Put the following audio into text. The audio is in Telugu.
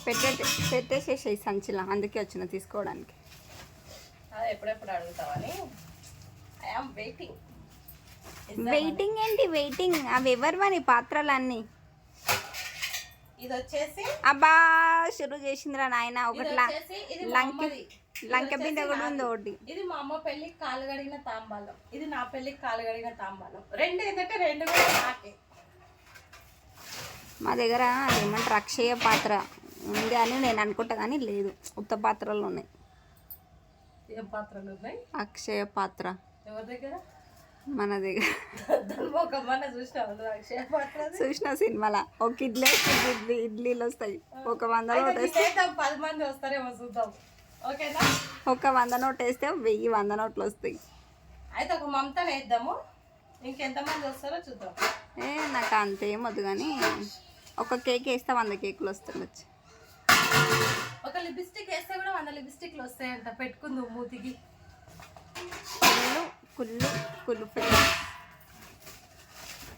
పెట్టేసేసాయి సంచిలా, అందుకే వచ్చిన తీసుకోవడానికి. ఎప్పుడెప్పుడు అడుగుతావని ఐఎమ్ వెయిటింగ్. వెయిటింగ్ ఏంటి వెయిటింగ్? అవి ఎవరివని పాత్రలన్నీ? ఇది వచ్చేసి అబ్బా షురు చేసిందిరా నాయన. ఒకటి లంక బిందె కూడా ఉంది ఒకటి. ఇది మా అమ్మ పెళ్ళికి కాలు కడిగిన తాంబాలం, ఇది నా పెళ్ళికి కాలు కడిగిన తాంబాలం. రెండు ఏంటంటే రెండు కూడా నాకే. మా దగ్గర ఏమంటారు అక్షయ పాత్ర ఉంది అని నేను అనుకుంటా, కానీ లేదు, ఉత్త పాత్రలు ఉన్నాయి. ఏం పాత్రలు ఉన్నాయి? అక్షయ పాత్ర. ఎవరి దగ్గర? మన దగ్గర. చూసిన సినిమాలో ఒక ఇడ్లీలు వస్తాయి, ఒక 100 నోట్ వేస్తే 10 మంది వస్తారేమో చూద్దాం. ఓకేనా? ఒక 100 నోట్ వేస్తే 1000 100 నోట్లు వస్తాయి. అయితే ఒక మమతను వేద్దాము, ఇంకెంతమంది వస్తారో చూద్దాం. నాకు అంతేం వద్దు, కానీ ఒక కేక్ వేస్తే 100 కేకులు వస్తుండొచ్చు. ఒక లిప్స్టిక్ వేస్తే కూడా 100 లిప్స్టిక్లు వస్తాయంట. పెట్టుకుందాం మూతికి. కుళ్ళు